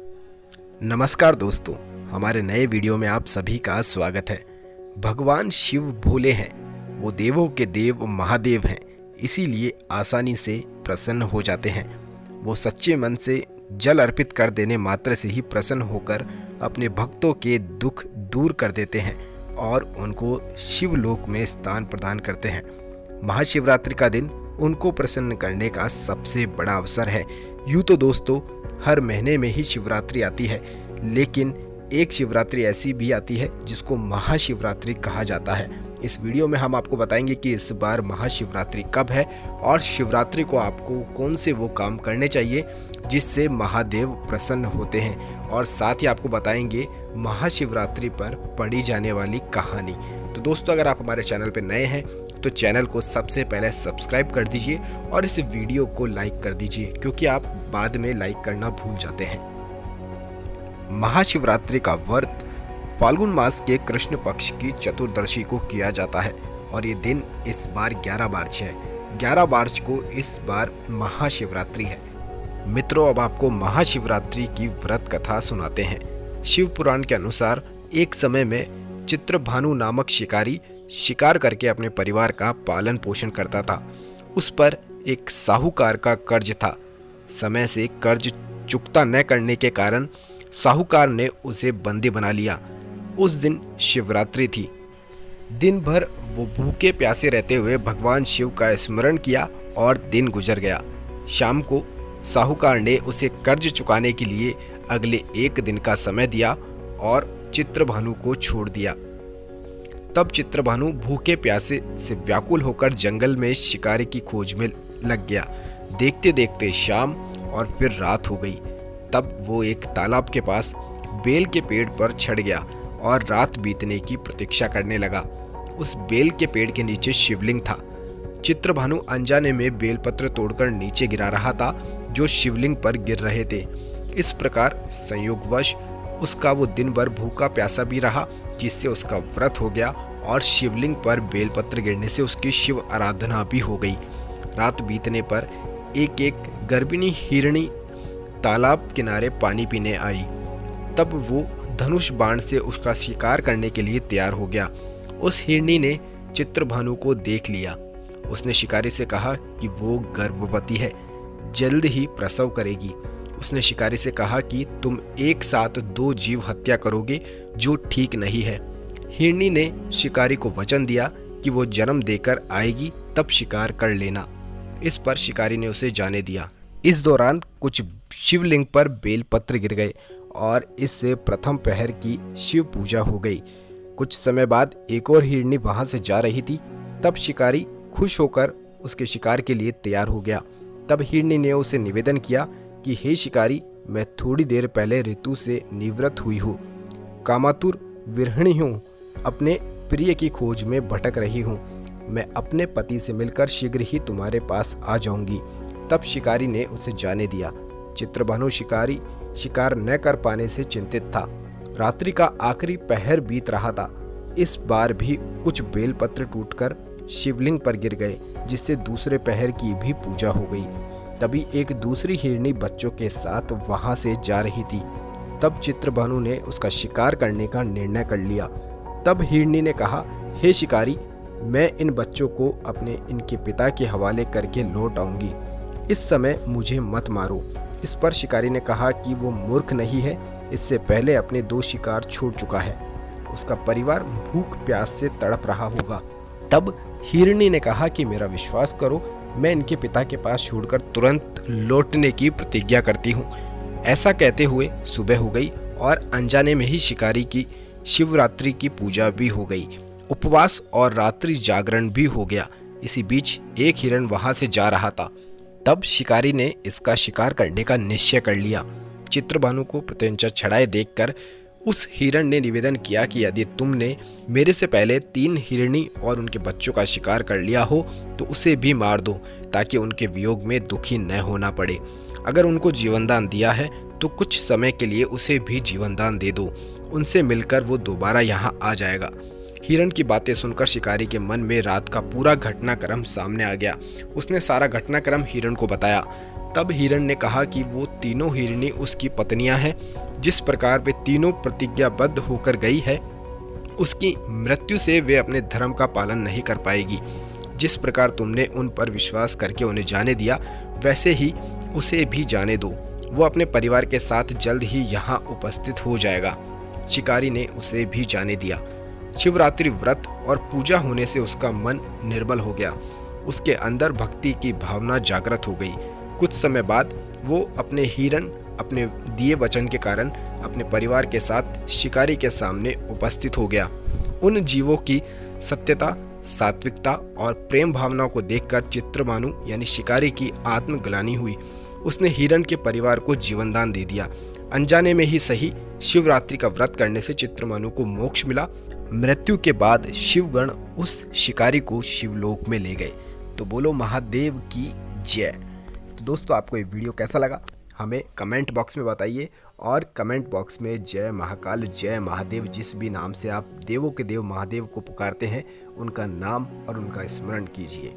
नमस्कार दोस्तों, हमारे नए वीडियो में आप सभी का स्वागत है। भगवान शिव भोले हैं, वो देवों के देव महादेव हैं, इसीलिए आसानी से प्रसन्न हो जाते हैं। वो सच्चे मन से जल अर्पित कर देने मात्र से ही प्रसन्न होकर अपने भक्तों के दुख दूर कर देते हैं और उनको शिवलोक में स्थान प्रदान करते हैं। महाशिवरात्रि का दिन उनको प्रसन्न करने का सबसे बड़ा अवसर है। यूँ तो दोस्तों हर महीने में ही शिवरात्रि आती है, लेकिन एक शिवरात्रि ऐसी भी आती है जिसको महाशिवरात्रि कहा जाता है। इस वीडियो में हम आपको बताएंगे कि इस बार महाशिवरात्रि कब है और शिवरात्रि को आपको कौन से वो काम करने चाहिए जिससे महादेव प्रसन्न होते हैं, और साथ ही आपको बताएंगे महाशिवरात्रि पर पढ़ी जाने वाली कहानी। तो दोस्तों, अगर आप हमारे चैनल पर नए हैं तो चैनल को सबसे पहले सब्सक्राइब कर दीजिए और इस वीडियो को लाइक कर दीजिए, क्योंकि आप बाद में लाइक करना भूल जाते हैं। महाशिवरात्रि का व्रत फाल्गुन मास के कृष्ण पक्ष की चतुर्दशी को किया जाता है और ये दिन इस बार 11 मार्च है। 11 मार्च को इस बार महाशिवरात्रि है। मित्रों, अब आपको महाशिवरात्रि की व्रत कथा सुनाते हैं। शिव पुराण के अनुसार एक समय में चित्रभानु नामक शिकारी शिकार करके अपने परिवार का पालन पोषण करता था। उस पर एक साहूकार का कर्ज था। समय से कर्ज चुकता न करने के कारण साहूकार ने उसे बंदी बना लिया। उस दिन शिवरात्रि थी। दिन भर वो भूखे प्यासे रहते हुए भगवान शिव का स्मरण किया और दिन गुजर गया। शाम को साहूकार ने उसे कर्ज चुकाने के लिए अगले एक दिन का समय दिया और चित्रभानु को छोड़ दिया। तब चित्रभानु भूखे प्यासे से व्याकुल होकर जंगल में शिकारी की खोज में लग गया। देखते देखते शाम और फिर रात हो गई। तब वो एक तालाब के पास बेल के पेड़ पर चढ़ गया और रात बीतने की प्रतीक्षा करने लगा। उस बेल के पेड़ के नीचे शिवलिंग था। चित्रभानु अनजाने में बेलपत्र तोड़कर नीचे गिरा रहा था जो शिवलिंग पर गिर रहे थे। इस प्रकार संयोगवश उसका वो दिन भर भूखा प्यासा भी रहा, जिससे उसका व्रत हो गया और शिवलिंग पर बेलपत्र गिरने से उसकी शिव आराधना भी हो गई। रात बीतने पर एक एक गर्भिणी हिरणी तालाब किनारे पानी पीने आई। तब वो धनुष बाण से उसका शिकार करने के लिए तैयार हो गया। उस हिरणी ने चित्रभानु को देख लिया। उसने शिकारी से कहा कि वो गर्भवती है, जल्द ही प्रसव करेगी। उसने शिकारी से कहा कि तुम एक साथ 2 जीव हत्या करोगे, जो ठीक नहीं है। हिरणी ने शिकारी को वचन दिया कि वो जन्म देकर आएगी, तब शिकार कर लेना। इस पर शिकारी ने उसे जाने दिया। इस दौरान कुछ शिवलिंग पर बेलपत्र गिर गए और इससे प्रथम पहर की शिव पूजा हो गई। कुछ समय बाद एक और हिरणी वहां से जा रही थी। तब शिकारी खुश होकर उसके शिकार के लिए तैयार हो गया। तब हिरणी ने उसे निवेदन किया कि हे शिकारी, मैं थोड़ी देर पहले ऋतु से निवृत्त हुई हूँ, कामातुर विरहिणी हूँ, अपने प्रिय की खोज में भटक रही हूँ। मैं अपने पति से मिलकर शीघ्र ही तुम्हारे पास आ जाऊंगी। तब शिकारी ने उसे जाने दिया। चित्रभानु शिकारी शिकार न कर पाने से चिंतित था। रात्रि का आखिरी पहर बीत रहा था। इस बार भी कुछ बेलपत्र टूटकर शिवलिंग पर गिर गए, जिससे दूसरे पहर की भी पूजा हो गई। तभी एक दूसरी हिरणी बच्चों के साथ वहां से जा रही थी। तब चित्रभानु ने उसका शिकार करने का निर्णय कर लिया। तब हिरणी ने कहा, हे शिकारी, मैं इन बच्चों को अपने इनके पिता के हवाले करके लौट आऊंगी। इस समय मुझे मत मारो। इस पर शिकारी ने कहा कि वो मूर्ख नहीं है, इससे पहले अपने 2 शिकार छोड़ चुका है। उसका परिवार भूख प्यास से तड़प रहा होगा। तब हिरणी ने कहा कि मेरा विश्वास करो, मैं इनके पिता के पास छोड़कर तुरंत लौटने की प्रतिज्ञा करती हूँ। ऐसा कहते हुए सुबह हो गई और अनजाने में ही शिकारी की शिवरात्रि की पूजा भी हो गई। उपवास और रात्रि जागरण भी हो गया। इसी बीच एक हिरण वहां से जा रहा था। तब शिकारी ने इसका शिकार करने का निश्चय कर लिया। चित्रभानु को प्रत्यंचा चढ़ाए देखकर उस हिरण ने निवेदन किया कि यदि तुमने मेरे से पहले 3 हिरणी और उनके बच्चों का शिकार कर लिया हो तो उसे भी मार दो, ताकि उनके वियोग में दुखी न होना पड़े। अगर उनको जीवनदान दिया है तो कुछ समय के लिए उसे भी जीवनदान दे दो, उनसे मिलकर वो दोबारा यहाँ आ जाएगा। हिरण की बातें सुनकर शिकारी के मन में रात का पूरा घटनाक्रम सामने आ गया। उसने सारा घटनाक्रम हिरण को बताया। तब हिरण ने कहा कि वो तीनों हिरणी उसकी पत्नियां हैं। जिस प्रकार वे तीनों प्रतिज्ञाबद्ध होकर गई है, उसकी मृत्यु से वे अपने धर्म का पालन नहीं कर पाएगी। जिस प्रकार तुमने उन पर विश्वास करके उन्हें जाने दिया, वैसे ही उसे भी जाने दो। वो अपने परिवार के साथ जल्द ही यहाँ उपस्थित हो जाएगा। शिकारी ने उसे भी जाने दिया। शिवरात्रि व्रत और पूजा होने से उसका मन निर्मल हो गया। उसके अंदर भक्ति की भावना जागृत हो गई। कुछ समय बाद वो अपने दिए वचन के कारण अपने परिवार के साथ शिकारी के सामने उपस्थित हो गया। उन जीवों की सत्यता, सात्विकता और प्रेम भावनाओं को देखकर चित्रमानु यानी शिकारी की आत्मग्लानि हुई। उसने हिरण के परिवार को जीवनदान दे दिया। अनजाने में ही सही, शिवरात्रि का व्रत करने से चित्रमानु को मोक्ष मिला। मृत्यु के बाद शिवगण उस शिकारी को शिवलोक में ले गए। तो बोलो महादेव की जय। तो दोस्तों, आपको ये वीडियो कैसा लगा हमें कमेंट बॉक्स में बताइए, और कमेंट बॉक्स में जय महाकाल, जय महादेव, जिस भी नाम से आप देवों के देव महादेव को पुकारते हैं, उनका नाम और उनका स्मरण कीजिए।